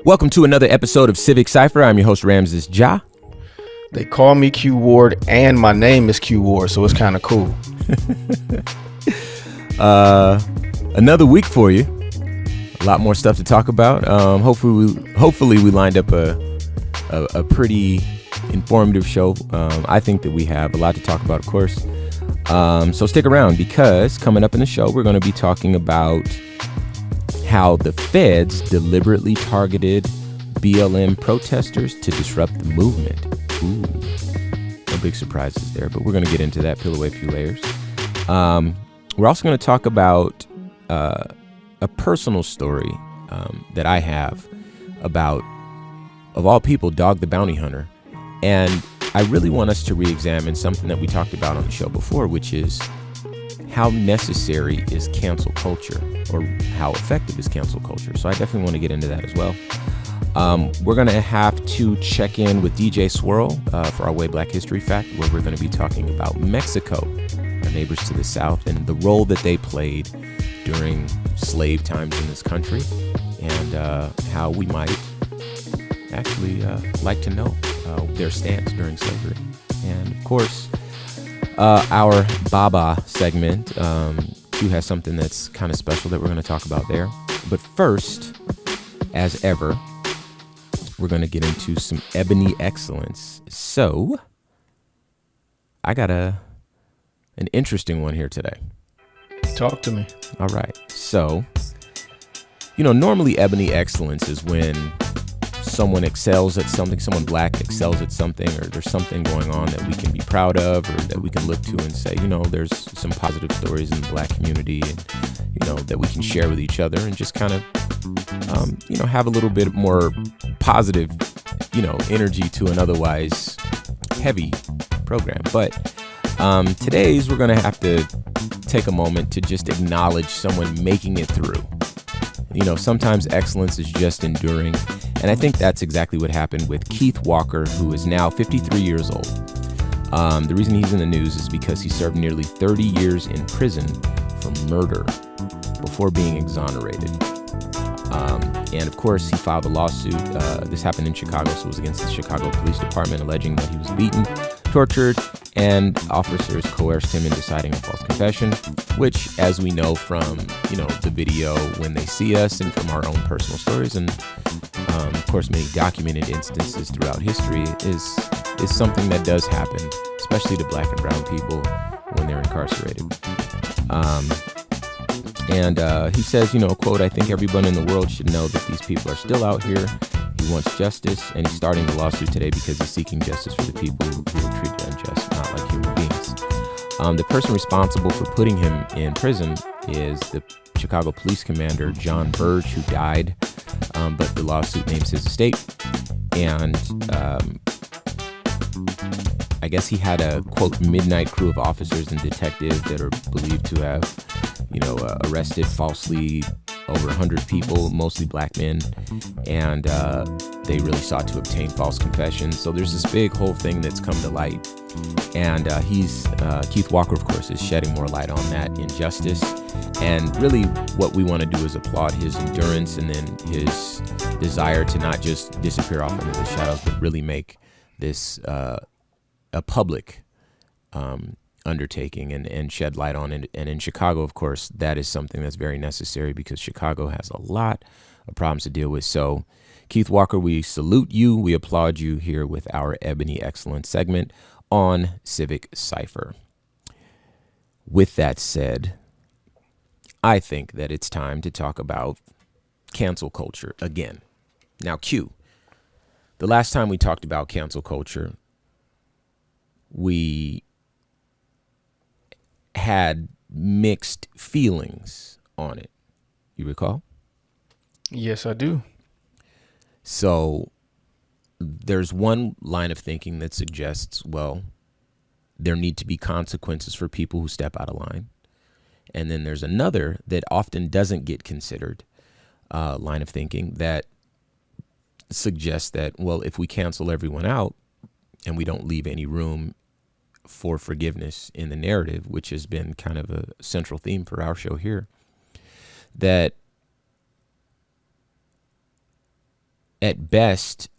Welcome to another episode of Civic Cipher. I'm your host, Ramses Ja. They call me Q Ward, and my name is Q Ward, so it's kind of cool. Another week for you. A lot more stuff to talk about. Hopefully we lined up a pretty informative show. I think that we have a lot to talk about, of course. So stick around, because coming up in the show, we're going to be talking about how the feds deliberately targeted BLM protesters to disrupt the movement. Ooh, no big surprises there, but we're going to get into that, peel away a few layers. We're also going to talk about a personal story that I have about, of all people, Dog the Bounty Hunter. And I really want us to re-examine something that we talked about on the show before, which is how necessary is cancel culture, or how effective is cancel culture? So I definitely want to get into that as well. We're going to have to check in with DJ Swirl for our Way Black History Fact, where we're going to be talking about Mexico, our neighbors to the south, and the role that they played during slave times in this country, and how we might actually like to know their stance during slavery. And of course, our Baba segment, Q has something that's kind of special that we're going to talk about there. But first, as ever, we're going to get into some ebony excellence. So I got an interesting one here today. Talk to me. All right. So, normally ebony excellence is when someone excels at something, someone black excels at something, or there's something going on that we can be proud of, or that we can look to and say, there's some positive stories in the black community, and, that we can share with each other, and just kind of, have a little bit more positive, energy to an otherwise heavy program. But today's, we're going to have to take a moment to just acknowledge someone making it through. Sometimes excellence is just enduring. And I think that's exactly what happened with Keith Walker, who is now 53 years old. The reason he's in the news is because he served nearly 30 years in prison for murder before being exonerated. And of course, he filed a lawsuit. This happened in Chicago, so it was against the Chicago Police Department, alleging that he was beaten, tortured, and officers coerced him in deciding a false confession, which, as we know from, the video When They See Us, and from our own personal stories, and of course many documented instances throughout history, is something that does happen, especially to black and brown people when they're incarcerated. And he says, quote, "I think everyone in the world should know that these people are still out here. He wants justice, and he's starting the lawsuit today because he's seeking justice for the people who were treated unjust, not like human beings." The person responsible for putting him in prison is the Chicago police commander, John Burge, who died, but the lawsuit names his estate. And I guess he had a, quote, midnight crew of officers and detectives that are believed to have, arrested falsely over 100 people, mostly black men, and they really sought to obtain false confessions. So there's this big whole thing that's come to light, and Keith Walker, of course, is shedding more light on that injustice. And really what we want to do is applaud his endurance, and then his desire to not just disappear off into the shadows, but really make this a public undertaking and shed light on it. And in Chicago, of course, that is something that's very necessary, because Chicago has a lot of problems to deal with. So Keith Walker, we salute you. We applaud you here with our Ebony Excellence segment on Civic Cipher. With that said, I think that it's time to talk about cancel culture again. Now, Q, the last time we talked about cancel culture, we had mixed feelings on it. You recall? Yes, I do. So there's one line of thinking that suggests, well, there need to be consequences for people who step out of line. And then there's another that often doesn't get considered, line of thinking that suggests that, well, if we cancel everyone out and we don't leave any room for forgiveness in the narrative, which has been kind of a central theme for our show here, that at best,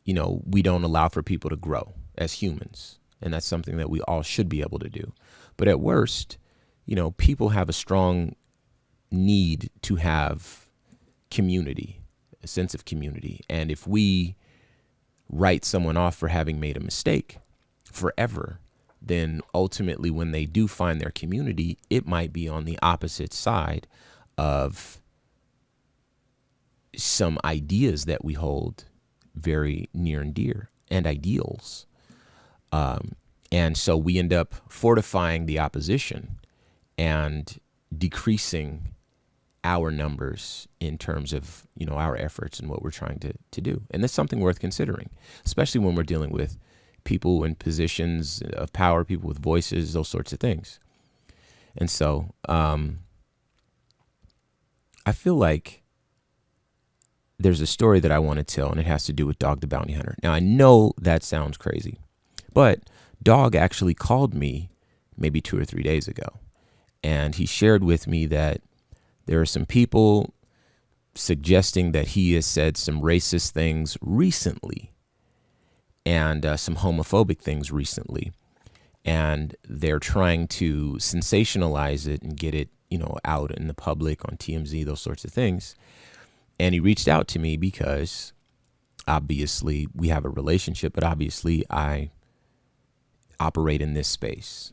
we don't allow for people to grow as humans. And that's something that we all should be able to do. But at worst, people have a strong need to have community, a sense of community. And if we write someone off for having made a mistake forever, then ultimately when they do find their community, it might be on the opposite side of some ideas that we hold very near and dear and ideals. And so we end up fortifying the opposition and decreasing our numbers in terms of, our efforts and what we're trying to do. And that's something worth considering, especially when we're dealing with people in positions of power, people with voices, those sorts of things. And so I feel like there's a story that I want to tell, and it has to do with Dog the Bounty Hunter. Now, I know that sounds crazy, but Dog actually called me maybe 2 or 3 days ago, and he shared with me that there are some people suggesting that he has said some racist things recently and some homophobic things recently, and they're trying to sensationalize it and get it, out in the public on TMZ, those sorts of things. And he reached out to me because obviously we have a relationship, but obviously I operate in this space.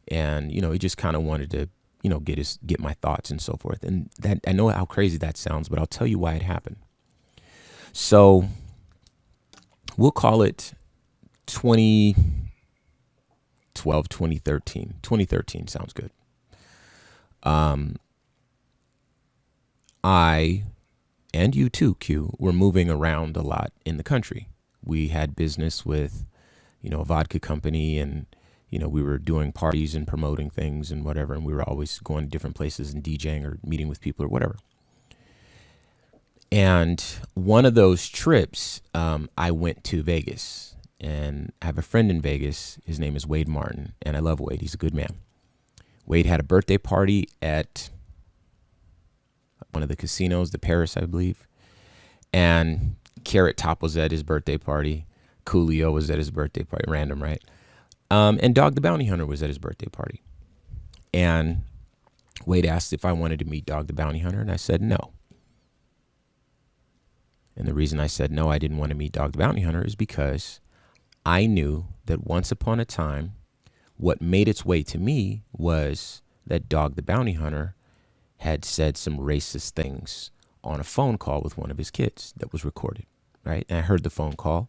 And, he just kind of wanted to, get my thoughts and so forth. And that, I know how crazy that sounds, but I'll tell you why it happened. So we'll call it 2012, 2013. 2013 sounds good. I and you too, Q, were moving around a lot in the country. We had business with, a vodka company, and, we were doing parties and promoting things and whatever. And we were always going to different places and DJing or meeting with people or whatever. And one of those trips, I went to Vegas, and I have a friend in Vegas. His name is Wade Martin, and I love Wade. He's a good man. Wade had a birthday party at one of the casinos, the Paris, I believe. And Carrot Top was at his birthday party. Coolio was at his birthday party. Random, right? And Dog the Bounty Hunter was at his birthday party. And Wade asked if I wanted to meet Dog the Bounty Hunter, and I said no. And the reason I said no, I didn't want to meet Dog the Bounty Hunter, is because I knew that once upon a time, what made its way to me was that Dog the Bounty Hunter had said some racist things on a phone call with one of his kids that was recorded, right? And I heard the phone call,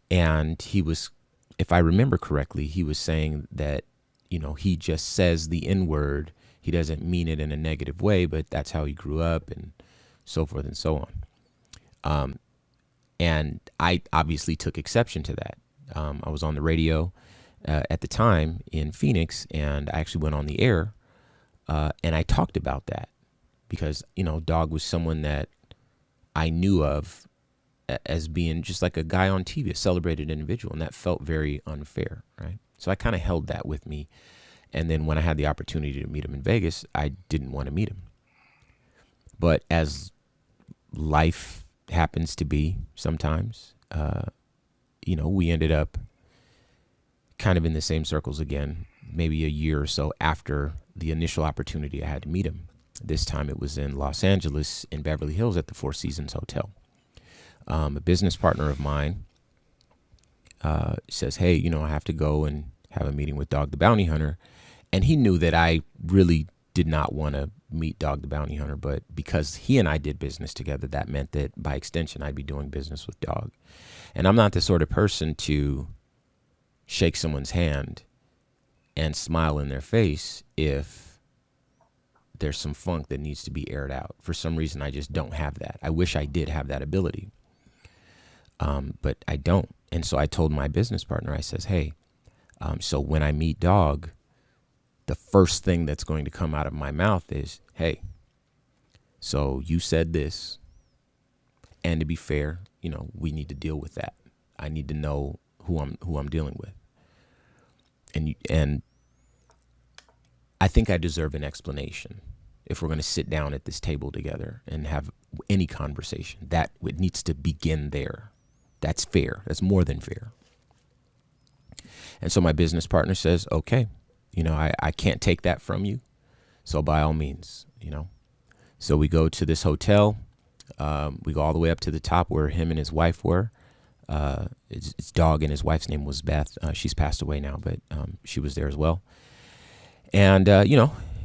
and he was, if I remember correctly, he was saying that, he just says the N-word. He doesn't mean it in a negative way, but that's how he grew up and so forth and so on. And I obviously took exception to that. I was on the radio at the time in Phoenix, and I actually went on the air, and I talked about that because, Dog was someone that I knew of as being just like a guy on TV, a celebrated individual, and that felt very unfair, right? So I kind of held that with me. And then when I had the opportunity to meet him in Vegas, I didn't want to meet him. But as life happens to be sometimes, we ended up kind of in the same circles again, maybe a year or so after the initial opportunity I had to meet him. This time it was in Los Angeles, in Beverly Hills at the Four Seasons Hotel. A business partner of mine says, hey, I have to go and have a meeting with Dog the Bounty Hunter. And he knew that I really did not want to meet Dog the Bounty Hunter, but because he and I did business together, that meant that by extension, I'd be doing business with Dog. And I'm not the sort of person to shake someone's hand and smile in their face if there's some funk that needs to be aired out. For some reason, I just don't have that. I wish I did have that ability, but I don't. And so I told my business partner, I says, hey, so when I meet Dog, the first thing that's going to come out of my mouth is, hey, so you said this, and to be fair, we need to deal with that. I need to know who I'm dealing with. And I think I deserve an explanation. if we're going to sit down at this table together and have any conversation. That it needs to begin there. That's fair. That's more than fair. And so my business partner says, okay, I can't take that from you. So by all means, So we go to this hotel. We go all the way up to the top where him and his wife were. His dog and his wife's name was Beth. She's passed away now, but she was there as well. And,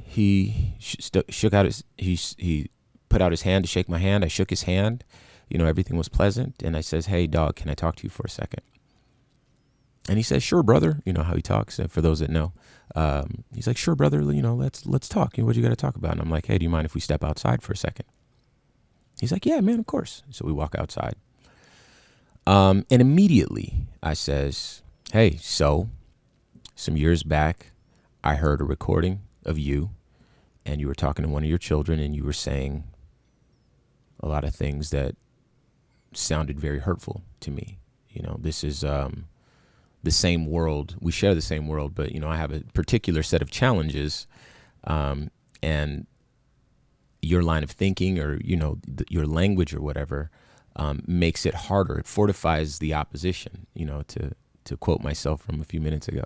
he shook out he put out his hand to shake my hand. I shook his hand. Everything was pleasant. And I says, hey, dog, can I talk to you for a second? And he says, sure, brother. You know how he talks. For those that know, he's like, sure, brother. Let's talk. What do you got to talk about? And I'm like, hey, do you mind if we step outside for a second? He's like, yeah, man, of course. So we walk outside. And immediately I says, hey, so some years back, I heard a recording of you, and you were talking to one of your children, and you were saying a lot of things that sounded very hurtful to me. This is the same world. We share the same world, but, I have a particular set of challenges, and your line of thinking or, your language or whatever makes it harder. It fortifies the opposition, to quote myself from a few minutes ago.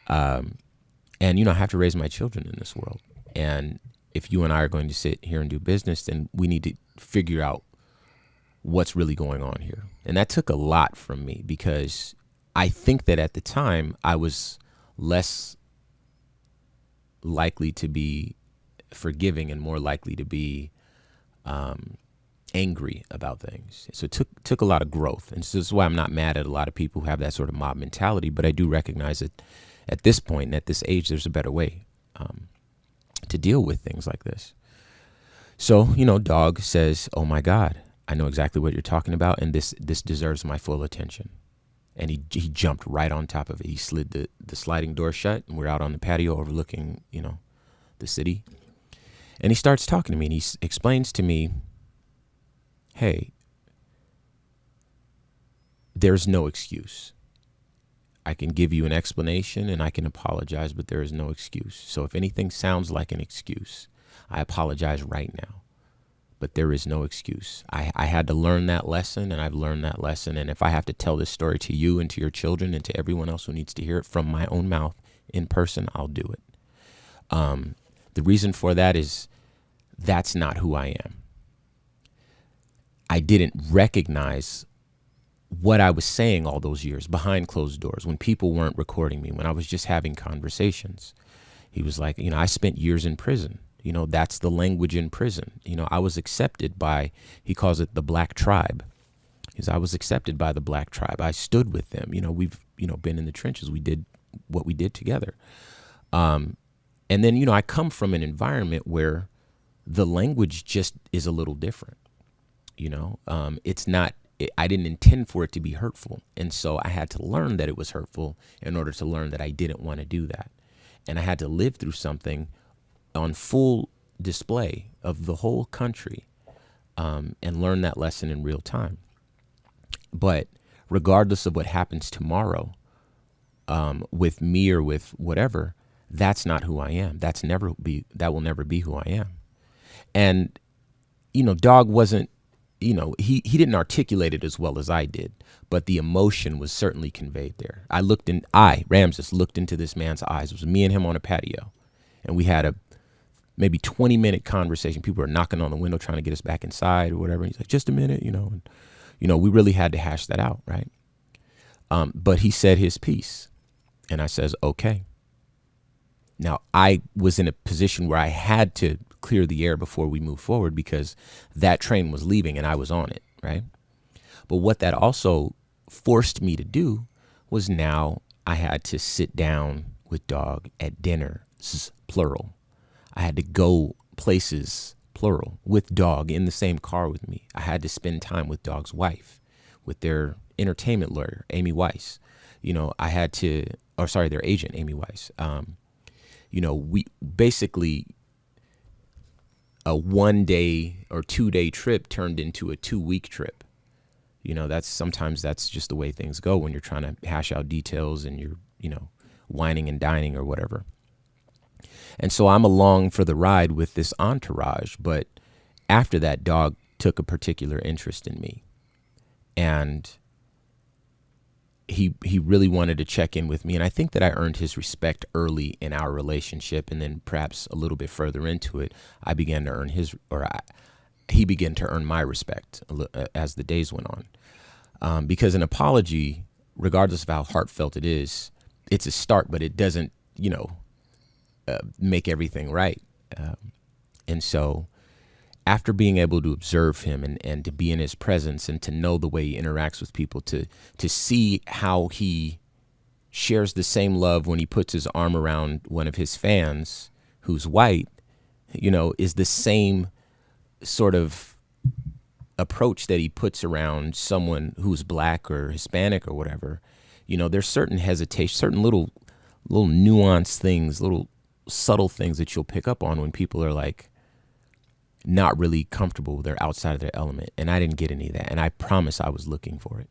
And, I have to raise my children in this world. And if you and I are going to sit here and do business, then we need to figure out what's really going on here. And that took a lot from me, because I think that at the time I was less likely to be forgiving and more likely to be angry about things. So it took a lot of growth. And so this is why I'm not mad at a lot of people who have that sort of mob mentality, but I do recognize that at this point and at this age, there's a better way to deal with things like this. So, dog says, oh my God, I know exactly what you're talking about, and this deserves my full attention. And he jumped right on top of it. He slid the sliding door shut, and we're out on the patio overlooking, the city. And he starts talking to me, and he explains to me, hey, there's no excuse. I can give you an explanation and I can apologize, but there is no excuse. So if anything sounds like an excuse, I apologize right now. But there is no excuse. I had to learn that lesson, and I've learned that lesson. And if I have to tell this story to you and to your children and to everyone else who needs to hear it from my own mouth in person, I'll do it. The reason for that is that's not who I am. I didn't recognize what I was saying all those years behind closed doors when people weren't recording me, when I was just having conversations. He was like, I spent years in prison. That's the language in prison. I was accepted by, he calls it the black tribe. Because I was accepted by the black tribe. I stood with them. We've, been in the trenches. We did what we did together. And then, I come from an environment where the language just is a little different. It's not, I didn't intend for it to be hurtful. And so I had to learn that it was hurtful in order to learn that I didn't want to do that. And I had to live through something on full display of the whole country, and learn that lesson in real time. But regardless of what happens tomorrow, with me or with whatever, that's not who I am. That will never be who I am. And, Dog wasn't, he didn't articulate it as well as I did, but the emotion was certainly conveyed there. Ramses, looked into this man's eyes. It was me and him on a patio, and we had a maybe 20-minute conversation. People were knocking on the window trying to get us back inside or whatever. And he's like, just a minute, and, we really had to hash that out, right? But he said his piece, and I says, okay. Now, I was in a position where I had to clear the air before we move forward, because that train was leaving and I was on it, right? But what that also forced me to do was now I had to sit down with Dog at dinner, plural. I had to go places, plural, with Dog in the same car with me. I had to spend time with Dog's wife, with their entertainment lawyer, Amy Weiss. I had to, their agent, Amy Weiss. We basically, a 1-day or 2-day trip turned into a 2-week trip. Sometimes that's just the way things go when you're trying to hash out details and you're, whining and dining or whatever. And so I'm along for the ride with this entourage. But after that, dog took a particular interest in me. And he really wanted to check in with me. And I think that I earned his respect early in our relationship. And then perhaps a little bit further into it, I began to earn he began to earn my respect as the days went on. Because an apology, regardless of how heartfelt it is, it's a start, but it doesn't, make everything right. And so after being able to observe him and to be in his presence and to know the way he interacts with people, to see how he shares the same love when he puts his arm around one of his fans who's white, is the same sort of approach that he puts around someone who's black or Hispanic or whatever. There's certain hesitation, certain little nuanced things, little subtle things that you'll pick up on when people are like not really comfortable. They're outside of their element. And I didn't get any of that. And I promise I was looking for it.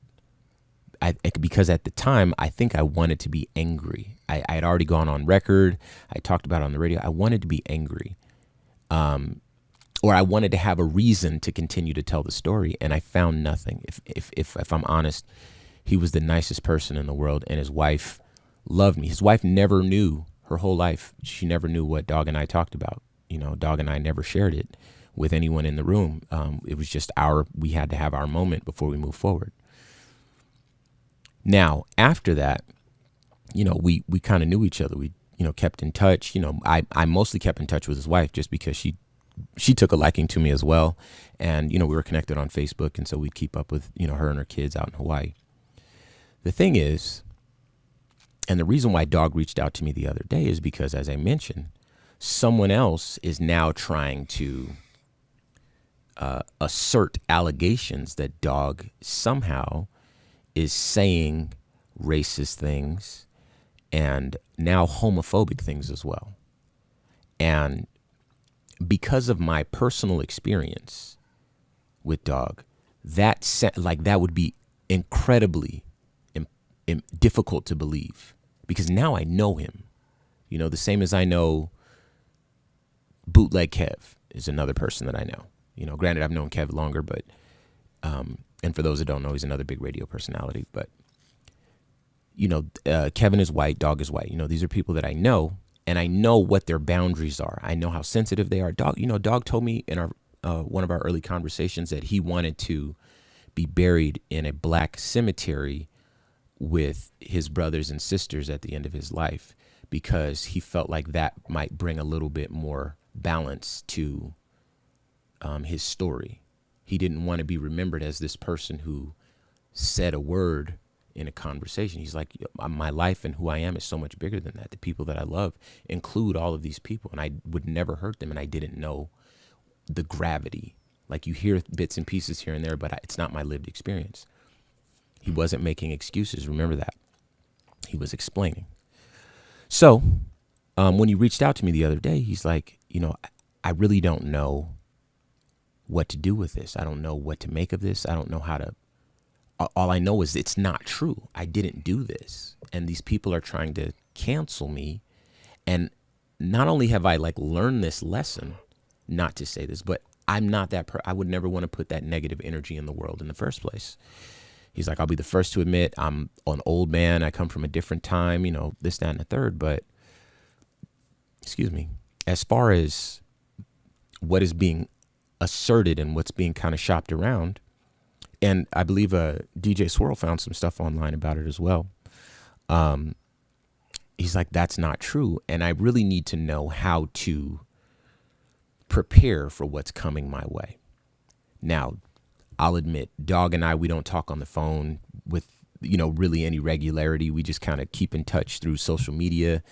Because at the time, I think I wanted to be angry. I had already gone on record. I talked about it on the radio. I wanted to be angry. Or I wanted to have a reason to continue to tell the story. And I found nothing. If I'm honest, he was the nicest person in the world. And his wife loved me. His wife never knew her whole life. She never knew what Dog and I talked about. Dog and I never shared it with anyone in the room. It was just we had to have our moment before we move forward. Now, after that, we kind of knew each other. We, kept in touch. I mostly kept in touch with his wife just because she took a liking to me as well. And, we were connected on Facebook. And so we'd keep up with, her and her kids out in Hawaii. The thing is, and the reason why Dog reached out to me the other day is because, as I mentioned, someone else is now trying to assert allegations that Dog somehow is saying racist things and now homophobic things as well. And because of my personal experience with Dog, that would be incredibly difficult to believe, because now I know him, the same as I know Bootleg Kev is another person that I know. Granted, I've known Kev longer, but and for those that don't know, he's another big radio personality. But Kevin is white, Dog is white. These are people that I know, and I know what their boundaries are. I know how sensitive they are. Dog told me in one of our early conversations that he wanted to be buried in a black cemetery with his brothers and sisters at the end of his life, because he felt like that might bring a little bit more balance to his story. He didn't want to be remembered as this person who said a word in a conversation. He's like, my life and who I am is so much bigger than that. The people that I love include all of these people, and I would never hurt them, and I didn't know the gravity. Like, you hear bits and pieces here and there, but it's not my lived experience. He wasn't making excuses. Remember that. He was explaining. So when he reached out to me the other day, he's like, I really don't know what to do with this. I don't know what to make of this. I don't know how to. All I know is it's not true. I didn't do this. And these people are trying to cancel me. And not only have I learned this lesson not to say this, but I'm not that I would never want to put that negative energy in the world in the first place. He's like, I'll be the first to admit I'm an old man. I come from a different time, this, that, and the third. But, excuse me, as far as what is being asserted and what's being kind of shopped around, and I believe DJ Swirl found some stuff online about it as well. He's like, that's not true. And I really need to know how to prepare for what's coming my way. Now, I'll admit, Dog and I, we don't talk on the phone with, really any regularity. We just kind of keep in touch through social media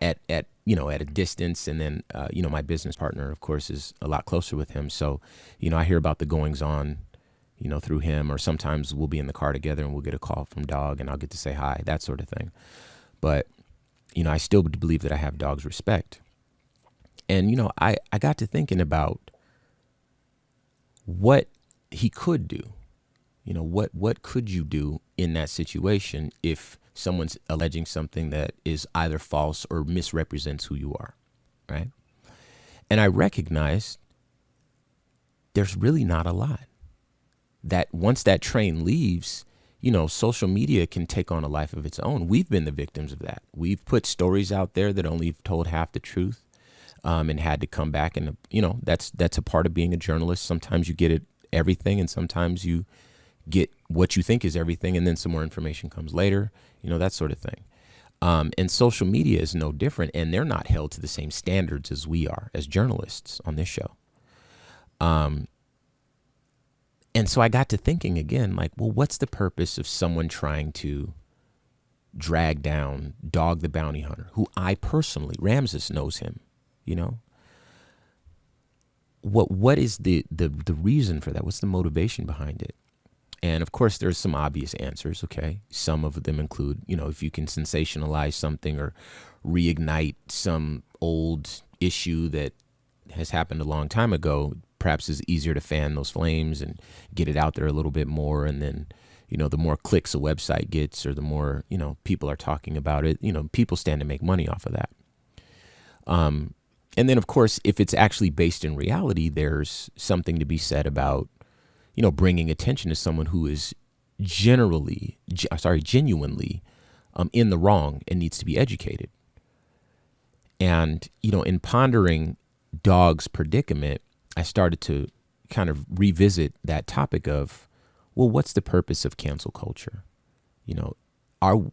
at a distance. And then, my business partner, of course, is a lot closer with him. So, I hear about the goings on, through him, or sometimes we'll be in the car together and we'll get a call from Dog and I'll get to say hi, that sort of thing. But, I still believe that I have Dog's respect. And, I got to thinking about what he could do. What could you do in that situation if someone's alleging something that is either false or misrepresents who you are? right? And I recognized there's really not a lot. That once that train leaves, social media can take on a life of its own. We've been the victims of that. We've put stories out there that only told half the truth, and had to come back. And, that's a part of being a journalist. Sometimes you get everything, and sometimes you get what you think is everything, and then some more information comes later, that sort of thing. And social media is no different, and they're not held to the same standards as we are as journalists on this show. And so I got to thinking again, like, well, what's the purpose of someone trying to drag down Dog the Bounty Hunter, who I personally, Ramses knows him, What is the reason for that? What's the motivation behind it? And of course, there's some obvious answers, okay? Some of them include, if you can sensationalize something or reignite some old issue that has happened a long time ago, perhaps it's easier to fan those flames and get it out there a little bit more. And then, the more clicks a website gets, or the more, people are talking about it, people stand to make money off of that. And then, of course, if it's actually based in reality, there's something to be said about, bringing attention to someone who is genuinely in the wrong and needs to be educated. And, in pondering Dog's predicament, I started to kind of revisit that topic of, well, what's the purpose of cancel culture?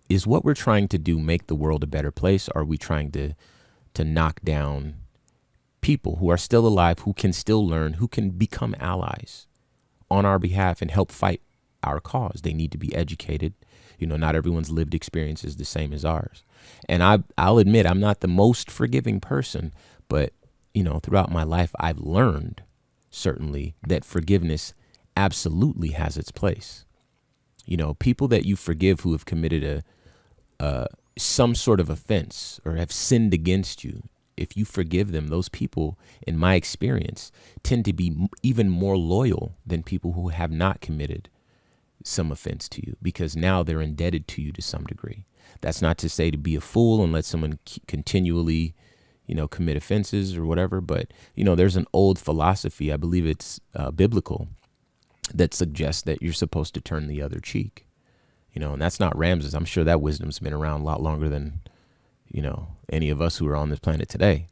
Is what we're trying to do make the world a better place? Or are we trying to knock down people who are still alive, who can still learn, who can become allies on our behalf and help fight our cause? They need to be educated. Not everyone's lived experience is the same as ours. And I'll admit, I'm not the most forgiving person, but throughout my life, I've learned certainly that forgiveness absolutely has its place. People that you forgive who have committed some sort of offense or have sinned against you, if you forgive them, those people, in my experience, tend to be even more loyal than people who have not committed some offense to you, because now they're indebted to you to some degree. That's not to say to be a fool and let someone continually commit offenses or whatever. But, there's an old philosophy, I believe it's biblical, that suggests that you're supposed to turn the other cheek, and that's not Ramses. I'm sure that wisdom's been around a lot longer than, any of us who are on this planet today.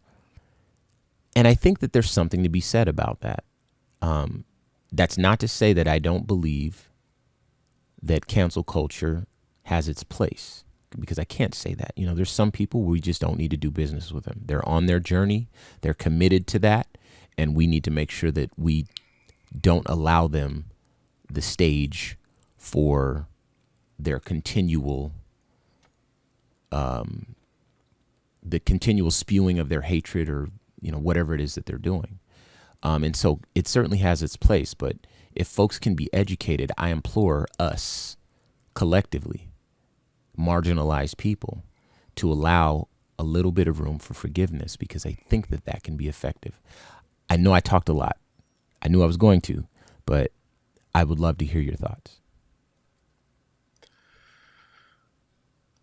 And I think that there's something to be said about that. That's not to say that I don't believe that cancel culture has its place, because I can't say that. There's some people we just don't need to do business with them. They're on their journey. They're committed to that. And we need to make sure that we don't allow them the stage for their continual spewing of their hatred, or, whatever it is that they're doing. And so it certainly has its place. But if folks can be educated, I implore us collectively, marginalized people, to allow a little bit of room for forgiveness, because I think that can be effective. I know I talked a lot. I knew I was going to, but I would love to hear your thoughts.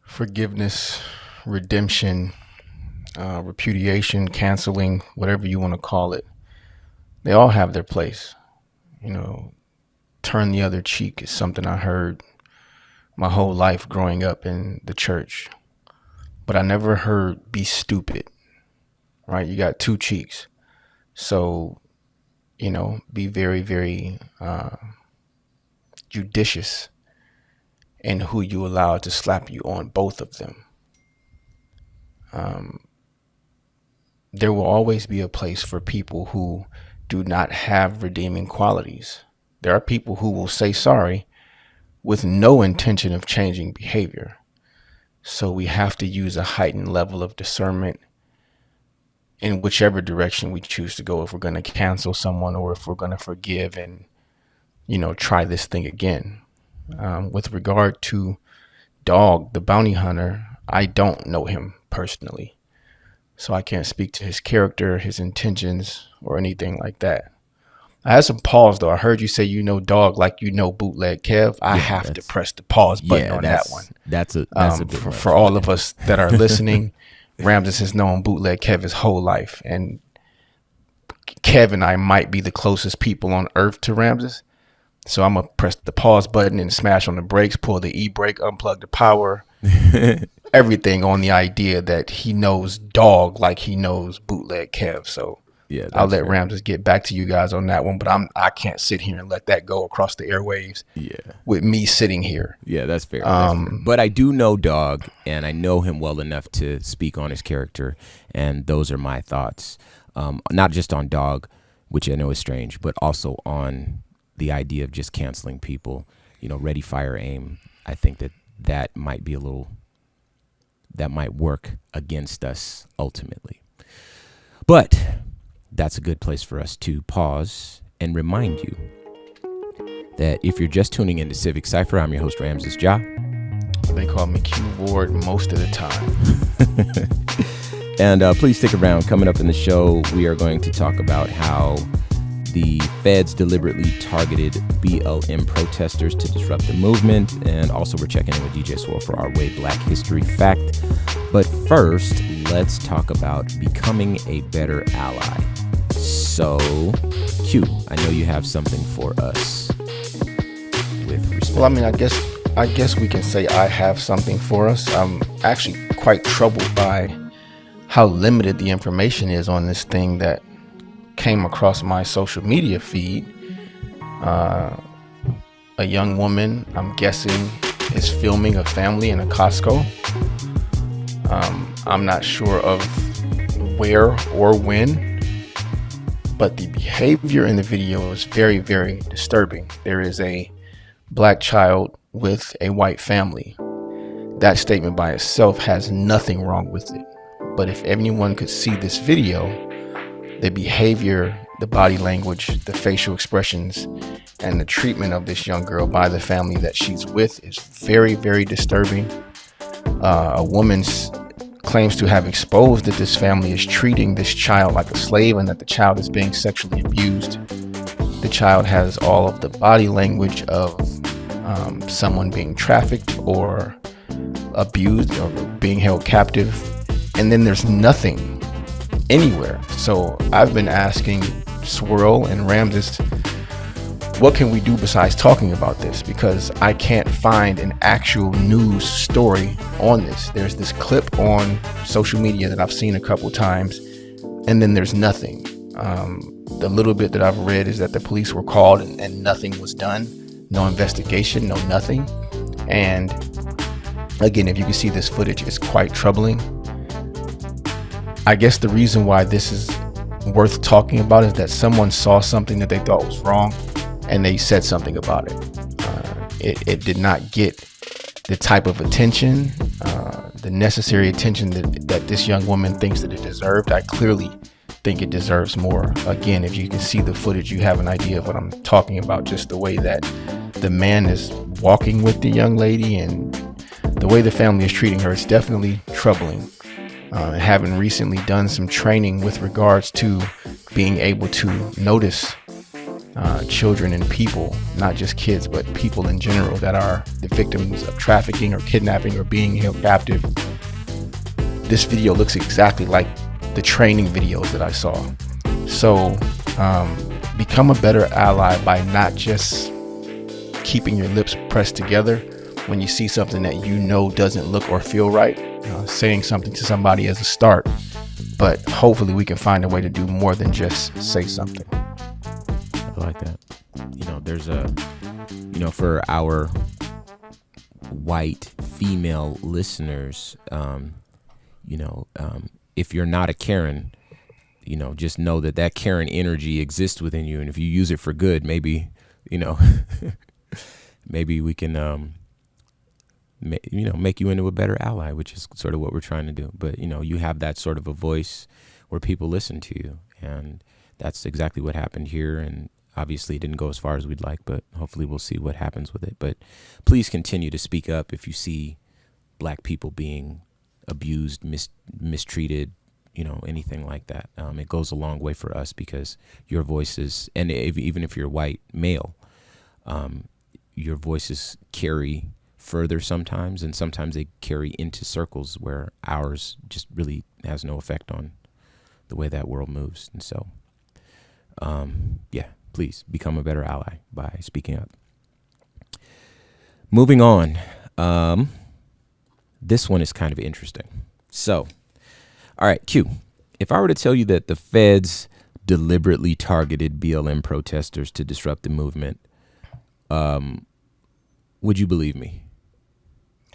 Forgiveness, redemption, repudiation, canceling, whatever you want to call it, they all have their place. Turn the other cheek is something I heard my whole life growing up in the church, but I never heard be stupid, right? You got two cheeks. So, be very, very judicious in who you allow to slap you on both of them. There will always be a place for people who do not have redeeming qualities. There are people who will say sorry with no intention of changing behavior. So we have to use a heightened level of discernment in whichever direction we choose to go, if we're going to cancel someone or if we're going to forgive and, try this thing again. With regard to Dog, the bounty hunter, I don't know him personally, so I can't speak to his character, his intentions, or anything like that. I had some pause though. I heard you say Dog like bootleg Kev. I have to press the pause button on that one. That's a bit much. For all of us that are listening. Ramses has known Bootleg Kev his whole life, and Kev and I might be the closest people on earth to Ramses. So I'm gonna press the pause button and smash on the brakes, pull the e-brake, unplug the power, everything on the idea that he knows Dog like he knows Bootleg Kev. So Yeah, I'll let fair. Ramses get back to you guys on that one, but I can't sit here and let that go across the airwaves. Yeah. With me sitting here. Yeah, that's fair. But I do know Dog, and I know him well enough to speak on his character, and those are my thoughts. Not just on Dog, which I know is strange, but also on the idea of just canceling people. Ready, fire, aim. I think that might be that might work against us ultimately. But that's a good place for us to pause and remind you that if you're just tuning into Civic Cipher, I'm your host, Ramses Ja. They call me Q Ward most of the time. And please stick around. Coming up in the show, we are going to talk about how the feds deliberately targeted BLM protesters to disrupt the movement. And also we're checking in with DJ Swirl for our Way Black History Fact. But first, let's talk about becoming a better ally. So, Q, I know you have something for us with respect. Well, I mean, I guess we can say I have something for us. I'm actually quite troubled by how limited the information is on this thing that came across my social media feed. A young woman, I'm guessing, is filming a family in a Costco. I'm not sure of where or when, but the behavior in the video is very, very disturbing. There is a black child with a white family. That statement by itself has nothing wrong with it. But if anyone could see this video, the behavior, the body language, the facial expressions, and the treatment of this young girl by the family that she's with is very, very disturbing. A woman claims to have exposed that this family is treating this child like a slave and that the child is being sexually abused. The child has all of the body language of someone being trafficked or abused or being held captive. And then there's nothing anywhere. So I've been asking Swirl and Ramses, what can we do besides talking about this? Because I can't find an actual news story on this. There's this clip on social media that I've seen a couple times, and then there's nothing. The little bit that I've read is that the police were called and nothing was done. No investigation, no nothing. And again, if you can see this footage, it's quite troubling. I guess the reason why this is worth talking about is that someone saw something that they thought was wrong and they said something about it. It did not get the type of attention, the necessary attention that this young woman thinks that it deserved. I clearly think it deserves more. Again, if you can see the footage, you have an idea of what I'm talking about. Just the way that the man is walking with the young lady and the way the family is treating her is definitely troubling. Having recently done some training with regards to being able to notice children and people, not just kids, but people in general that are the victims of trafficking or kidnapping or being held captive. This video looks exactly like the training videos that I saw. So become a better ally by not just keeping your lips pressed together when you see something that you know doesn't look or feel right. Saying something to somebody as a start, but hopefully we can find a way to do more than just say something. I like that. There's for our white female listeners, if you're not a Karen, just know that Karen energy exists within you. And if you use it for good, maybe, maybe we can, make you into a better ally, which is sort of what we're trying to do. But, you have that sort of a voice where people listen to you. And that's exactly what happened here. And obviously it didn't go as far as we'd like, but hopefully we'll see what happens with it. But please continue to speak up if you see black people being abused, mistreated, anything like that. It goes a long way for us because your voices, and even if you're white male, your voices carry further sometimes, and sometimes they carry into circles where ours just really has no effect on the way that world moves. And so, yeah, please become a better ally by speaking up. Moving on. This one is kind of interesting. So, all right, Q. If I were to tell you that the feds deliberately targeted BLM protesters to disrupt the movement, would you believe me?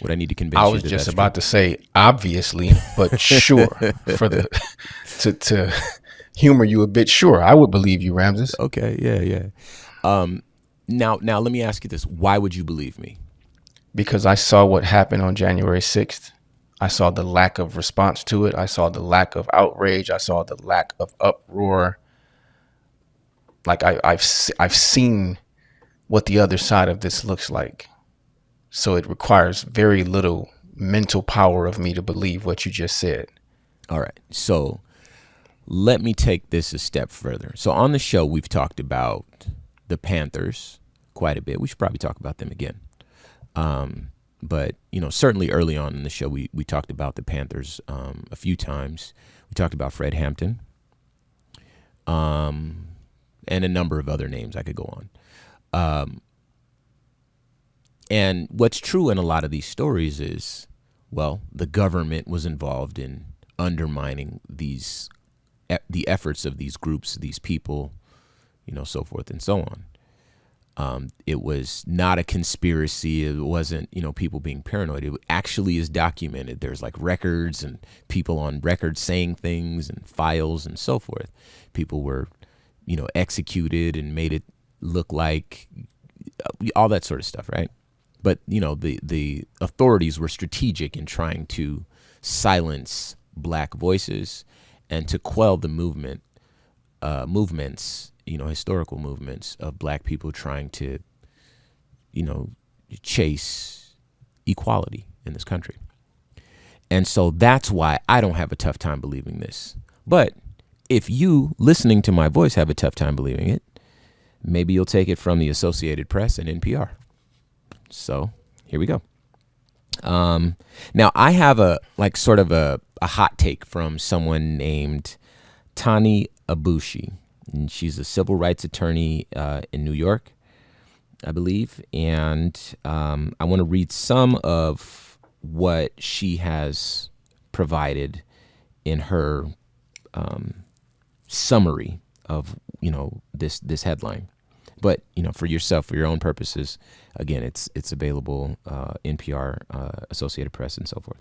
Would I need to convince you? I was just about to say obviously, but sure, for the to humor you a bit, sure, I would believe you, Ramses. Okay, yeah. Now let me ask you this: why would you believe me? Because I saw what happened on January 6th. I saw the lack of response to it. I saw the lack of outrage. I saw the lack of uproar. Like I've seen what the other side of this looks like. So it requires very little mental power of me to believe what you just said. All right. So let me take this a step further. So on the show, we've talked about the Panthers quite a bit. We should probably talk about them again. But, certainly early on in the show, we talked about the Panthers a few times. We talked about Fred Hampton and a number of other names. I could go on. And what's true in a lot of these stories is, well, the government was involved in undermining the efforts of these groups, these people, so forth and so on. It was not a conspiracy. It wasn't, people being paranoid. It actually is documented. There's like records and people on record saying things and files and so forth. People were, executed and made it look like all that sort of stuff, right? But, the authorities were strategic in trying to silence black voices and to quell the movements, historical movements of black people trying to, chase equality in this country. And so that's why I don't have a tough time believing this. But if you listening to my voice have a tough time believing it, maybe you'll take it from the Associated Press and NPR. So here we go. Now I have a hot take from someone named Tani Abushi, and she's a civil rights attorney in New York, I believe. And I want to read some of what she has provided in her summary of this headline. But, for yourself, for your own purposes, again, it's available, NPR, Associated Press, and so forth.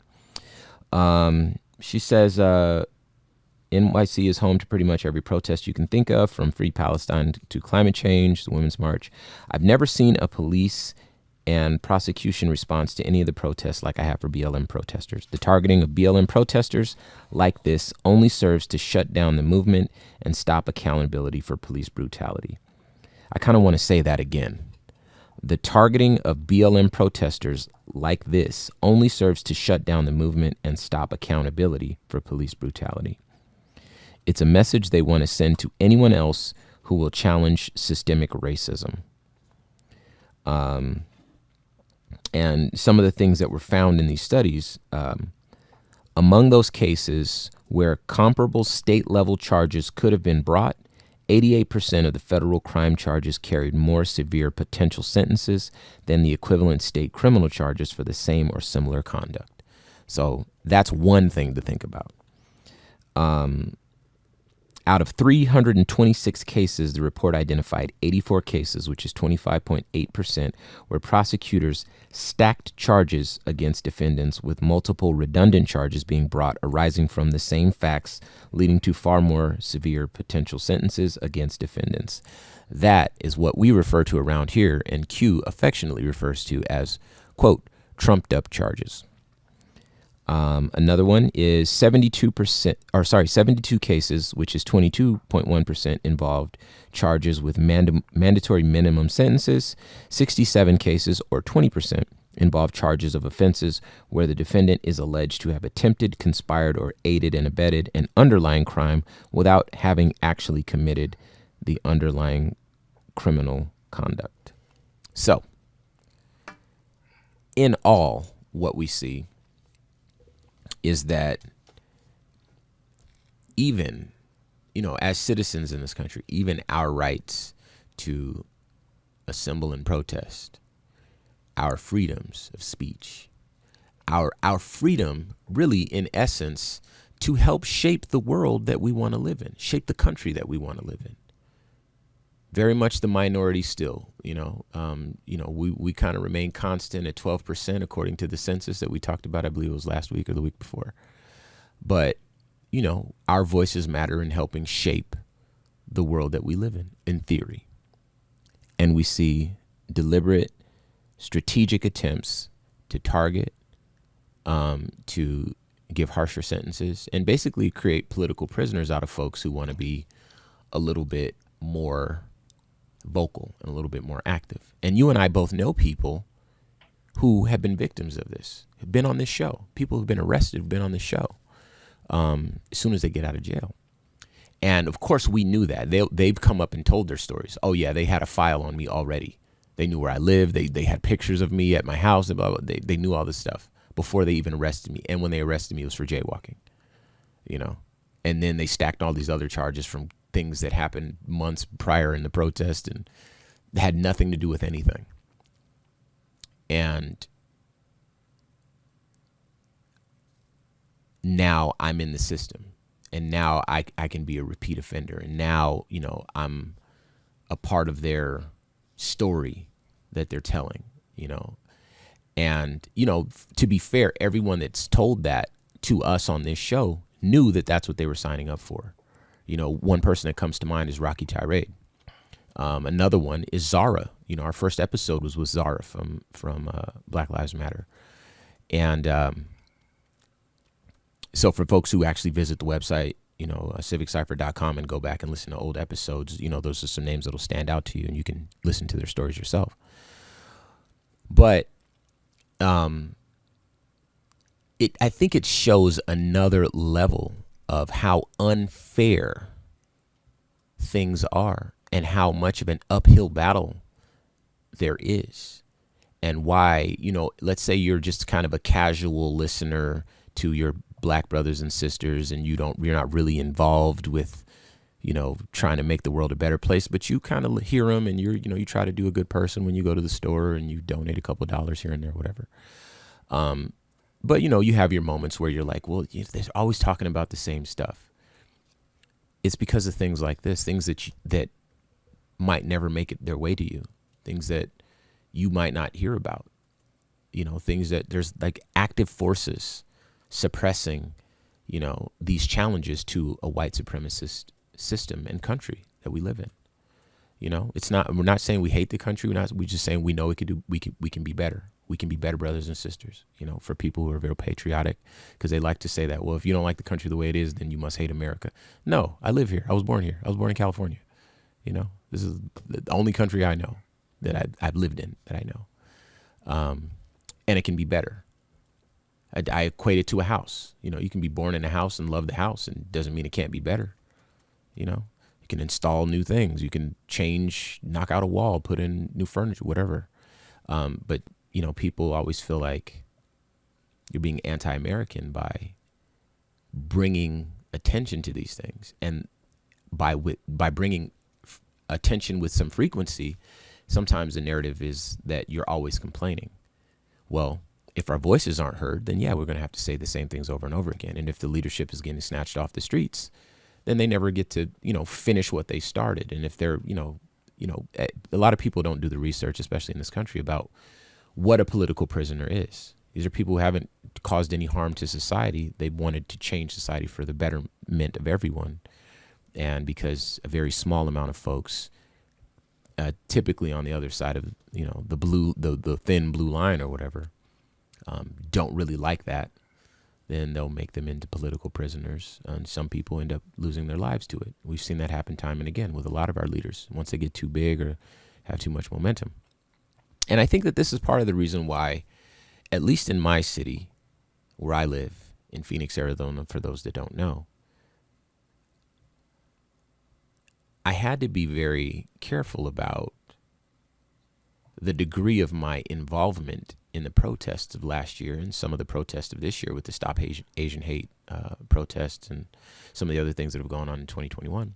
She says, NYC is home to pretty much every protest you can think of, from Free Palestine to climate change, the Women's March. I've never seen a police and prosecution response to any of the protests like I have for BLM protesters. The targeting of BLM protesters like this only serves to shut down the movement and stop accountability for police brutality. I kind of want to say that again. The targeting of BLM protesters like this only serves to shut down the movement and stop accountability for police brutality. It's a message they want to send to anyone else who will challenge systemic racism. And some of the things that were found in these studies, among those cases where comparable state-level charges could have been brought, 88% of the federal crime charges carried more severe potential sentences than the equivalent state criminal charges for the same or similar conduct. So that's one thing to think about. Out of 326 cases, the report identified 84 cases, which is 25.8%, where prosecutors stacked charges against defendants with multiple redundant charges being brought arising from the same facts, leading to far more severe potential sentences against defendants. That is what we refer to around here, and Q affectionately refers to as, quote, trumped up charges. Another one is 72 cases, which is 22.1%, involved charges with mandatory minimum sentences. 67 cases, or 20%, involve charges of offenses where the defendant is alleged to have attempted, conspired, or aided and abetted an underlying crime without having actually committed the underlying criminal conduct. So, in all, what we see is that even, as citizens in this country, even our rights to assemble and protest, our freedoms of speech, our freedom, really, in essence, to help shape the world that we want to live in, shape the country that we want to live in. Very much the minority still, we kind of remain constant at 12% according to the census that we talked about. I believe it was last week or the week before. But, our voices matter in helping shape the world that we live in theory. And we see deliberate, strategic attempts to target, to give harsher sentences, and basically create political prisoners out of folks who want to be a little bit more vocal and a little bit more active. And you and I both know people who have been victims of this, have been on this show. People who've been arrested have been on this show as soon as they get out of jail. And of course, we knew that. They've come up and told their stories. Oh, yeah, they had a file on me already. They knew where I lived. They had pictures of me at my house. They knew all this stuff before they even arrested me. And when they arrested me, it was for jaywalking, And then they stacked all these other charges from things that happened months prior in the protest and had nothing to do with anything. And now I'm in the system, and now I can be a repeat offender. And now, I'm a part of their story that they're telling, And, to be fair, everyone that's told that to us on this show knew that that's what they were signing up for. One person that comes to mind is Rocky Tirade. Another one is Zara. Our first episode was with Zara from Black Lives Matter. And so for folks who actually visit the website, civiccipher.com and go back and listen to old episodes, those are some names that'll stand out to you, and you can listen to their stories yourself. But I think it shows another level of how unfair things are and how much of an uphill battle there is, and why, let's say you're just kind of a casual listener to your Black brothers and sisters, and you're not really involved with, trying to make the world a better place, but you kind of hear them, and you try to do a good person when you go to the store, and you donate a couple of dollars here and there, whatever. But, you have your moments where you're like, well, they're always talking about the same stuff. It's because of things like this, things that might never make it their way to you, things that you might not hear about, things that there's like active forces suppressing, these challenges to a white supremacist system and country that we live in. We're not saying we hate the country. We're just saying we know we can be better. We can be better brothers and sisters, for people who are very patriotic, because they like to say that, well, if you don't like the country the way it is, then you must hate America. No, I live here. I was born here. I was born in California. This is the only country I know that I've lived in, that I know. And it can be better. I equate it to a house. You can be born in a house and love the house, and it doesn't mean it can't be better. You can install new things. You can change, knock out a wall, put in new furniture, whatever. But people always feel like you're being anti-American by bringing attention to these things, and by bringing attention with some frequency. Sometimes the narrative is that you're always complaining. Well, if our voices aren't heard, then yeah, we're going to have to say the same things over and over again. And if the leadership is getting snatched off the streets, then they never get to, finish what they started. And if they're, a lot of people don't do the research, especially in this country, about what a political prisoner is. These are people who haven't caused any harm to society. They wanted to change society for the betterment of everyone. And because a very small amount of folks, typically on the other side of, the thin blue line or whatever, don't really like that, then they'll make them into political prisoners. And some people end up losing their lives to it. We've seen that happen time and again with a lot of our leaders once they get too big or have too much momentum. And I think that this is part of the reason why, at least in my city where I live, in Phoenix, Arizona, for those that don't know, I had to be very careful about the degree of my involvement in the protests of last year and some of the protests of this year with the Stop Asian Hate protests and some of the other things that have gone on in 2021,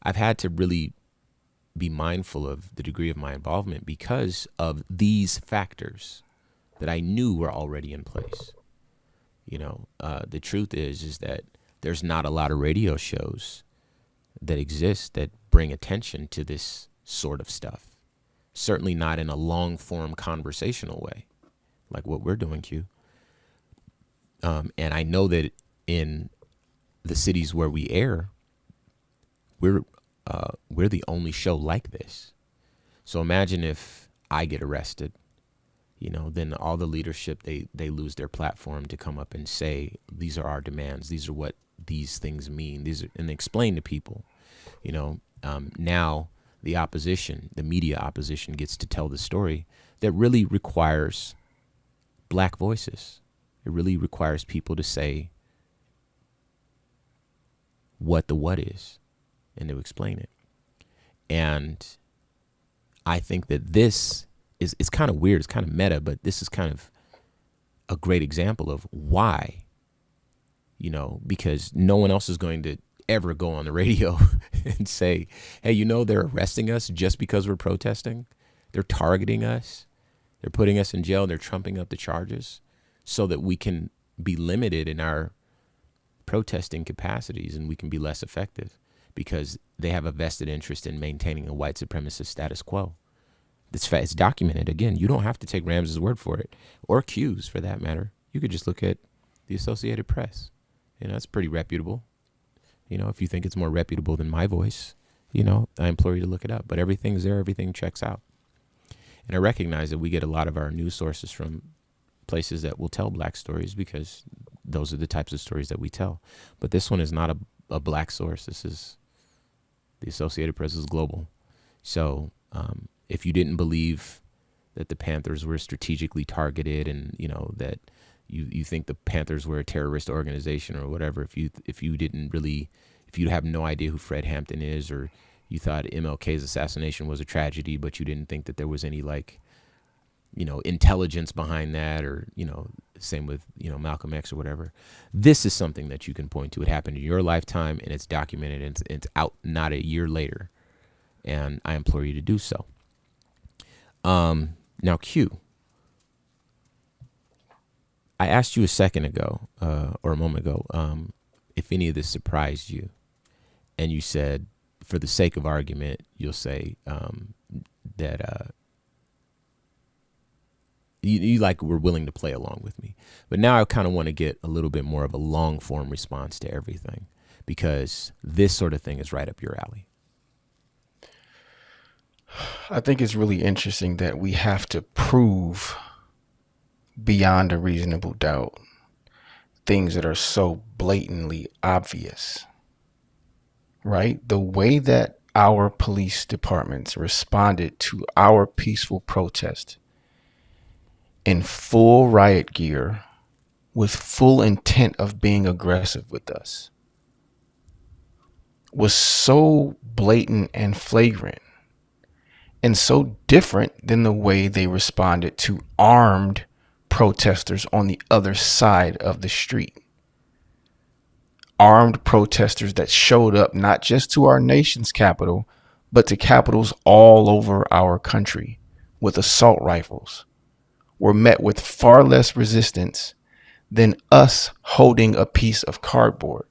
I've had to really be mindful of the degree of my involvement because of these factors that I knew were already in place. The truth is that there's not a lot of radio shows that exist that bring attention to this sort of stuff. Certainly not in a long form conversational way like what we're doing, Q. And I know that in the cities where we air, we're the only show like this. So imagine if I get arrested, then all the leadership, they lose their platform to come up and say, these are our demands. These are what these things mean. And explain to people, now the opposition, the media opposition gets to tell the story that really requires Black voices. It really requires people to say what the what is and to explain it. And I think that this is, it's kind of weird, it's kind of meta, but this is kind of a great example of why, because no one else is going to ever go on the radio and say, hey, they're arresting us just because we're protesting. They're targeting us. They're putting us in jail. They're trumping up the charges so that we can be limited in our protesting capacities and we can be less effective because they have a vested interest in maintaining a white supremacist status quo. It's documented. Again, you don't have to take Ramses' word for it or Q's for that matter. You could just look at the Associated Press. It's pretty reputable. If you think it's more reputable than my voice, I implore you to look it up. But everything's there. Everything checks out. And I recognize that we get a lot of our news sources from places that will tell Black stories because those are the types of stories that we tell. But this one is not a Black source. This is the Associated Press is global. So if you didn't believe that the Panthers were strategically targeted and, that you think the Panthers were a terrorist organization or whatever, if you have no idea who Fred Hampton is, or you thought MLK's assassination was a tragedy, but you didn't think that there was any intelligence behind that, or, same with, Malcolm X or whatever. This is something that you can point to. It happened in your lifetime and it's documented and it's out not a year later. And I implore you to do so. Now, Q, I asked you a second ago, or a moment ago, if any of this surprised you. And you said, for the sake of argument, you'll say that you were willing to play along with me. But now I kind of want to get a little bit more of a long form response to everything, because this sort of thing is right up your alley. I think it's really interesting that we have to prove beyond a reasonable doubt things that are so blatantly obvious, right? The way that our police departments responded to our peaceful protest in full riot gear with full intent of being aggressive with us was so blatant and flagrant and so different than the way they responded to armed protesters on the other side of the street. Armed protesters that showed up not just to our nation's capital, but to capitals all over our country with assault rifles, were met with far less resistance than us holding a piece of cardboard.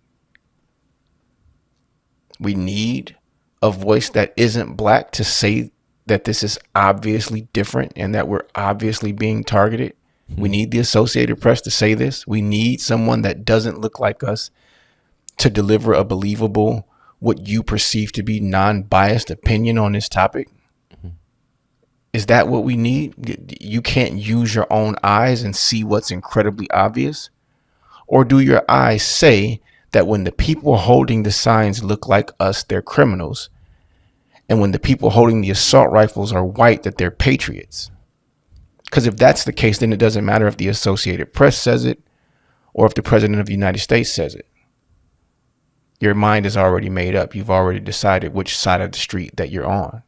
We need a voice that isn't Black to say that this is obviously different and that we're obviously being targeted. We need the Associated Press to say this. We need someone that doesn't look like us to deliver a believable, what you perceive to be non-biased opinion on this topic. Is that what we need? You can't use your own eyes and see what's incredibly obvious? Or do your eyes say that when the people holding the signs look like us, they're criminals, and when the people holding the assault rifles are white, that they're patriots? Because if that's the case, then it doesn't matter if the Associated Press says it or if the President of the United States says it. Your mind is already made up. You've already decided which side of the street that you're on,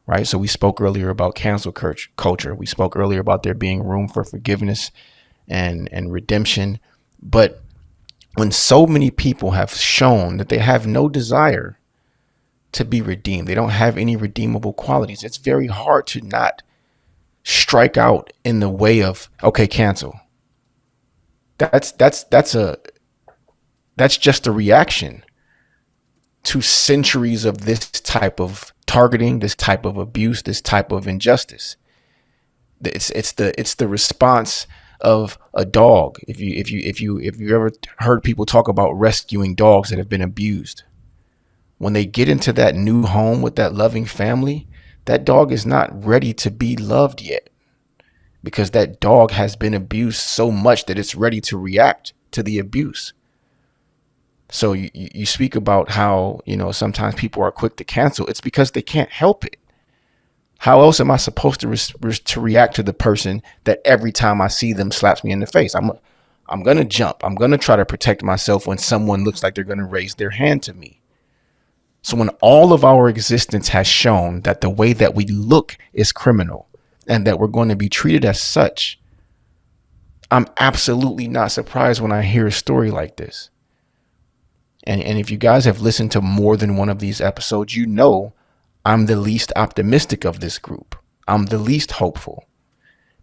right? So we spoke earlier about cancel culture. We spoke earlier about there being room for forgiveness and redemption. But when so many people have shown that they have no desire to be redeemed, they don't have any redeemable qualities, it's very hard to not strike out in the way of, okay, cancel. That's just a reaction to centuries of this type of targeting, this type of abuse, this type of injustice. It's the response of a dog. If you ever heard people talk about rescuing dogs that have been abused, when they get into that new home with that loving family, that dog is not ready to be loved yet, because that dog has been abused so much that it's ready to react to the abuse. So you speak about how, sometimes people are quick to cancel. It's because they can't help it. How else am I supposed to react to the person that every time I see them slaps me in the face? I'm going to jump. I'm going to try to protect myself when someone looks like they're going to raise their hand to me. So when all of our existence has shown that the way that we look is criminal and that we're going to be treated as such, I'm absolutely not surprised when I hear a story like this. And if you guys have listened to more than one of these episodes, you know I'm the least optimistic of this group. I'm the least hopeful,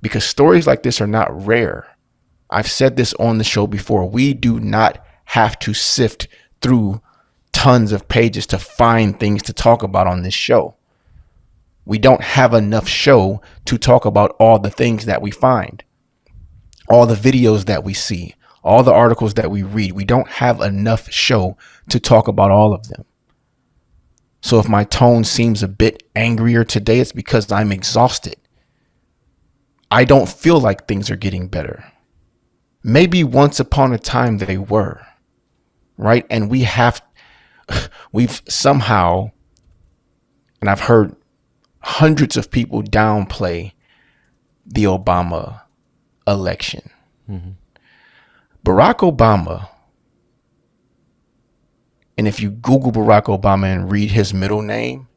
because stories like this are not rare. I've said this on the show before. We do not have to sift through tons of pages to find things to talk about on this show. We don't have enough show to talk about all the things that we find, all the videos that we see, all the articles that we read. We don't have enough show to talk about all of them. So if my tone seems a bit angrier today, it's because I'm exhausted. I don't feel like things are getting better. Maybe once upon a time they were, right? And we've somehow, and I've heard hundreds of people downplay the Obama election. Mm-hmm. Barack Obama, and if you Google Barack Obama and read his middle name,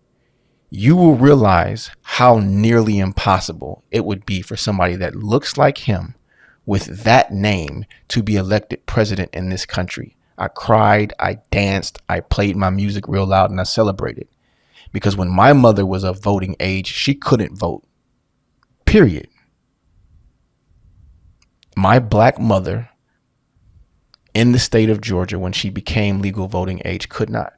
you will realize how nearly impossible it would be for somebody that looks like him with that name to be elected president in this country. I cried, I danced, I played my music real loud, and I celebrated. Because when my mother was of voting age, she couldn't vote. Period. My black mother in the state of Georgia, when she became legal voting age, could not.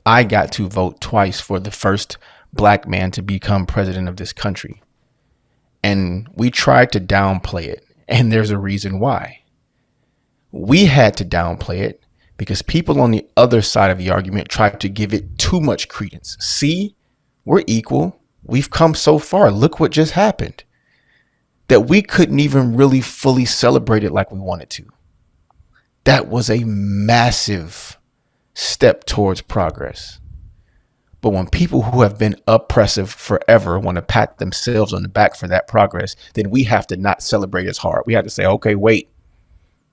I got to vote twice for the first black man to become president of this country. And we tried to downplay it. And there's a reason why. We had to downplay it because people on the other side of the argument tried to give it too much credence. See, we're equal. We've come so far. Look what just happened. That we couldn't even really fully celebrate it like we wanted to. That was a massive step towards progress. But when people who have been oppressive forever want to pat themselves on the back for that progress, then we have to not celebrate as hard. We have to say, okay, wait.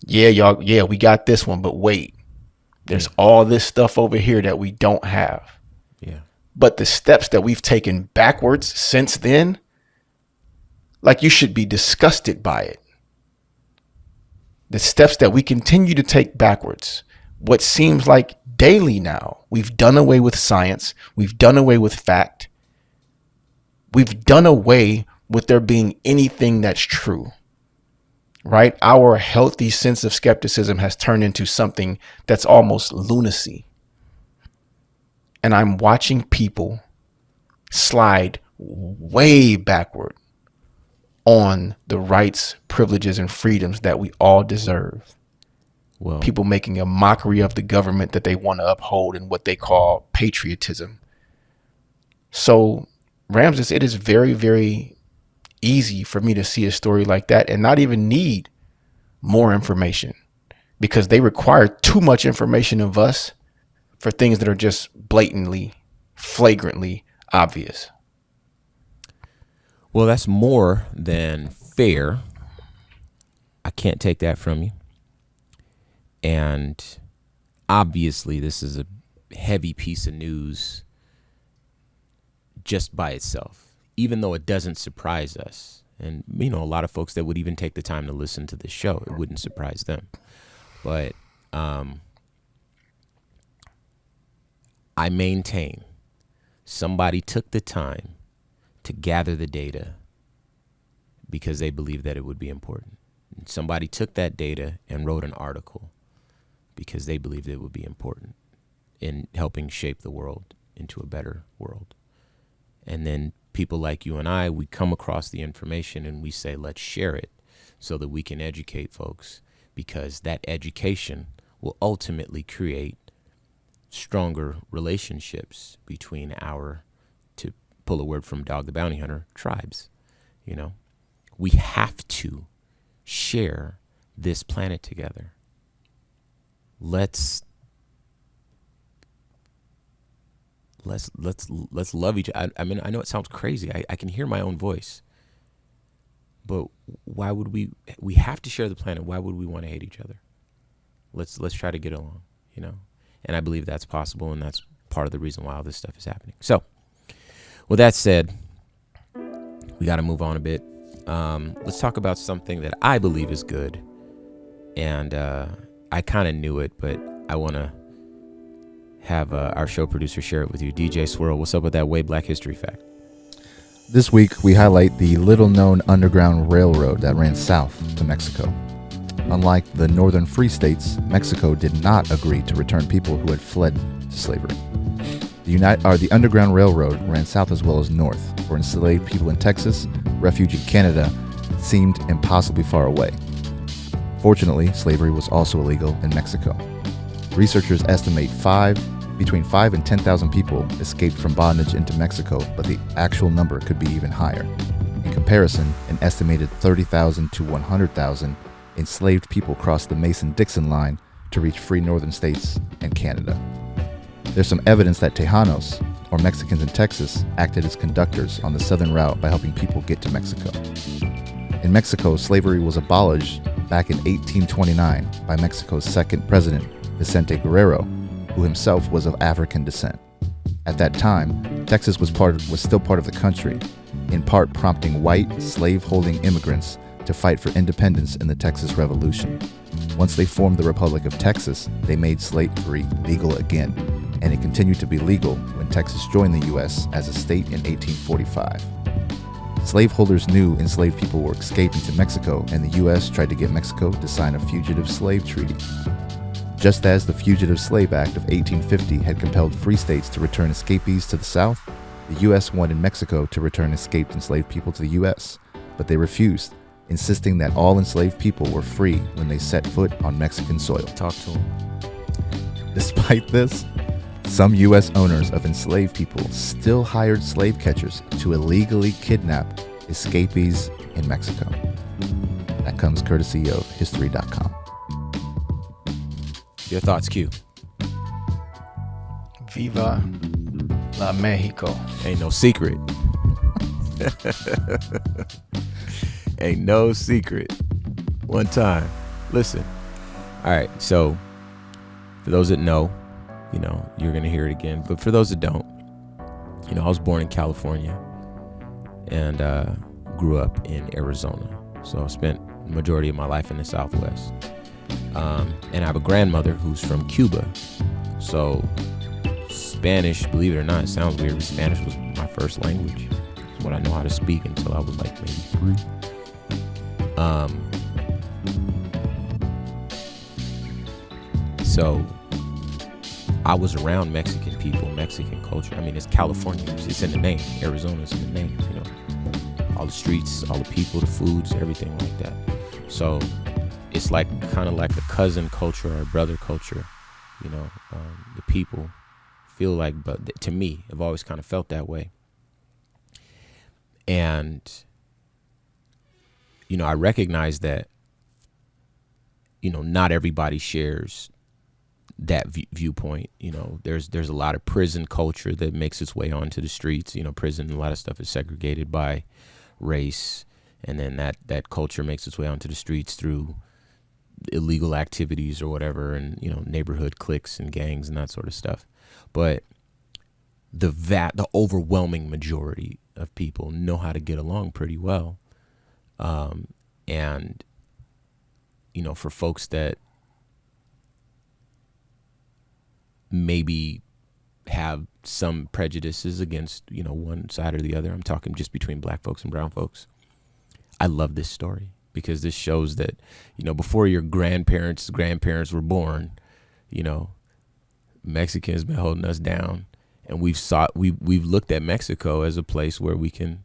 Yeah, y'all. Yeah, we got this one, but wait, there's all this stuff over here that we don't have. Yeah. But the steps that we've taken backwards since then, like, you should be disgusted by it. The steps that we continue to take backwards, what seems like daily now, we've done away with science. We've done away with fact. We've done away with there being anything that's true, right? Our healthy sense of skepticism has turned into something that's almost lunacy. And I'm watching people slide way backward on the rights, privileges, and freedoms that we all deserve. Well, people making a mockery of the government that they want to uphold and what they call patriotism. So, Ramses, it is very, very easy for me to see a story like that and not even need more information, because they require too much information of us for things that are just blatantly, flagrantly obvious. Well, that's more than fair. I can't take that from you. And obviously, this is a heavy piece of news just by itself, even though it doesn't surprise us. And, you know, a lot of folks that would even take the time to listen to this show, it wouldn't surprise them. But I maintain somebody took the time to gather the data because they believed that it would be important. And somebody took that data and wrote an article because they believed it would be important in helping shape the world into a better world. And then people like you and I, we come across the information and we say, let's share it so that we can educate folks, because that education will ultimately create stronger relationships between our, to pull a word from Dog the Bounty Hunter, tribes. You know, we have to share this planet together. Let's love each other. I mean, I know it sounds crazy. I can hear my own voice. But why would we have to share the planet? Why would we want to hate each other? Let's try to get along, you know? And I believe that's possible, and that's part of the reason why all this stuff is happening. So, with that said, we got to move on a bit. Let's talk about something that I believe is good. And I kind of knew it, but I want to have our show producer share it with you. DJ Swirl, what's up with that way Black history fact? This week, we highlight the little-known Underground Railroad that ran south to Mexico. Unlike the northern free states, Mexico did not agree to return people who had fled to slavery. The Underground Railroad ran south as well as north. For enslaved people in Texas, refuge in Canada seemed impossibly far away. Fortunately, slavery was also illegal in Mexico. Researchers estimate between 5 and 10,000 people escaped from bondage into Mexico, but the actual number could be even higher. In comparison, an estimated 30,000 to 100,000 enslaved people crossed the Mason-Dixon line to reach free northern states and Canada. There's some evidence that Tejanos, or Mexicans in Texas, acted as conductors on the southern route by helping people get to Mexico. In Mexico, slavery was abolished back in 1829 by Mexico's second president, Vicente Guerrero, who himself was of African descent. At that time, Texas was still part of the country, in part prompting white slave-holding immigrants to fight for independence in the Texas Revolution. Once they formed the Republic of Texas, they made slavery legal again, and it continued to be legal when Texas joined the U.S. as a state in 1845. Slaveholders knew enslaved people were escaping to Mexico, and the U.S. tried to get Mexico to sign a fugitive slave treaty. Just as the Fugitive Slave Act of 1850 had compelled free states to return escapees to the South, the U.S. wanted Mexico to return escaped enslaved people to the U.S., but they refused, insisting that all enslaved people were free when they set foot on Mexican soil. Talk to him. Despite this, some U.S. owners of enslaved people still hired slave catchers to illegally kidnap escapees in Mexico. That comes courtesy of History.com. Your thoughts, Q. Viva la Mexico. Ain't no secret. Ain't no secret. One time. Listen. All right. So for those that know, you know, you're going to hear it again. But for those that don't, you know, I was born in California and grew up in Arizona. So I spent the majority of my life in the Southwest. And I have a grandmother who's from Cuba. So Spanish, believe it or not, it sounds weird, but Spanish was my first language. It's what I know how to speak until I was like maybe 3. So I was around Mexican people, Mexican culture. I mean, it's California. It's in the name. Arizona's in the name, you know. All the streets, all the people, the foods, everything like that. So it's like kind of like a cousin culture or a brother culture, you know. The people feel like, but to me, I've always kind of felt that way. And, you know, I recognize that, you know, not everybody shares that viewpoint. You know, there's a lot of prison culture that makes its way onto the streets. You know, prison, a lot of stuff is segregated by race, and then that culture makes its way onto the streets through illegal activities or whatever, and, you know, neighborhood cliques and gangs and that sort of stuff. But the overwhelming majority of people know how to get along pretty well. And, for folks that maybe have some prejudices against, one side or the other, I'm talking just between black folks and brown folks, I love this story because this shows that, before your grandparents were born, Mexicans been holding us down, and we've looked at Mexico as a place where we can,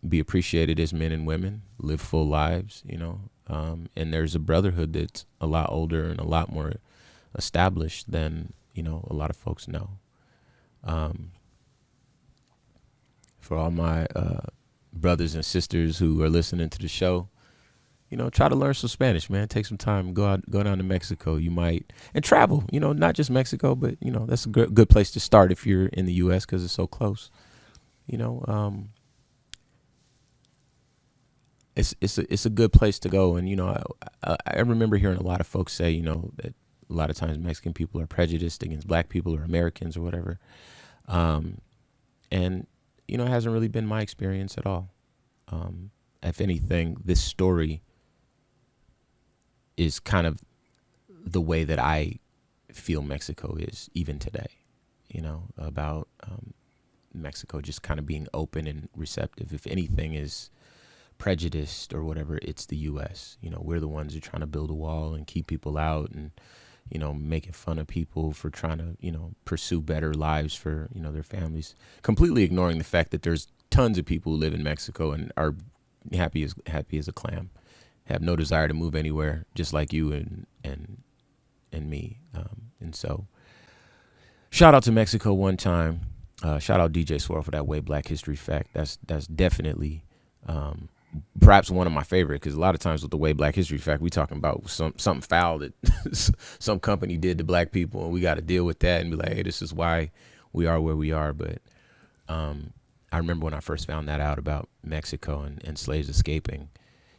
be appreciated as men and women, live full lives, and there's a brotherhood that's a lot older and a lot more established than, a lot of folks know. For all my brothers and sisters who are listening to the show, try to learn some Spanish, man. Take some time, go down to Mexico. You might, and travel, not just Mexico, but, that's a good place to start if you're in the U.S. because it's so close. It's a good place to go. And, I remember hearing a lot of folks say, that a lot of times Mexican people are prejudiced against black people or Americans or whatever. And, it hasn't really been my experience at all. If anything, this story is kind of the way that I feel Mexico is even today, about Mexico just kind of being open and receptive. If anything is prejudiced or whatever, it's the U.S. We're the ones who are trying to build a wall and keep people out and, making fun of people for trying to, pursue better lives for, their families, completely ignoring the fact that there's tons of people who live in Mexico and are happy as a clam, have no desire to move anywhere, just like you and me. And so shout out to Mexico one time. Shout out DJ Swirl for that Way Black History fact. That's definitely perhaps one of my favorite, because a lot of times with the Way Black History fact, we talking about something foul that some company did to black people, and we got to deal with that and be like, hey, this is why we are where we are. But I remember when I first found that out about Mexico and slaves escaping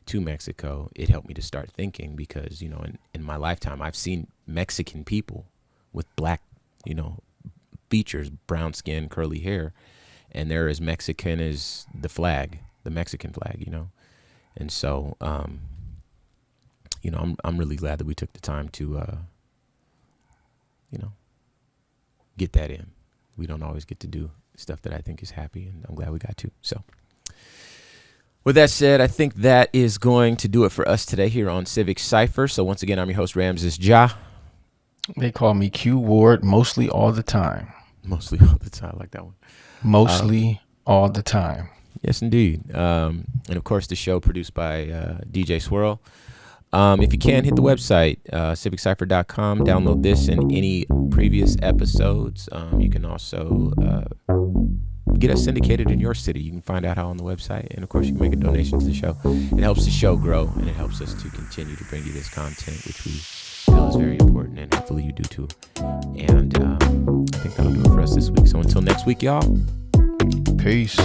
to Mexico, it helped me to start thinking, because, in my lifetime, I've seen Mexican people with black, features, brown skin, curly hair, and they're as Mexican as the Mexican flag, And so, I'm really glad that we took the time to, get that in. We don't always get to do stuff that I think is happy, and I'm glad we got to. So with that said, I think that is going to do it for us today here on Civic Cipher. So once again, I'm your host, Ramses Ja. They call me Q Ward mostly all the time. Mostly all the time. I like that one. Mostly all the time. Yes, indeed. And of course, the show produced by DJ Swirl. If you can, hit the website, civiccipher.com. Download this and any previous episodes. You can also get us syndicated in your city. You can find out how on the website. And, of course, you can make a donation to the show. It helps the show grow, and it helps us to continue to bring you this content, which we feel is very important, and hopefully you do too. And I think that'll do it for us this week. So until next week, y'all. Peace.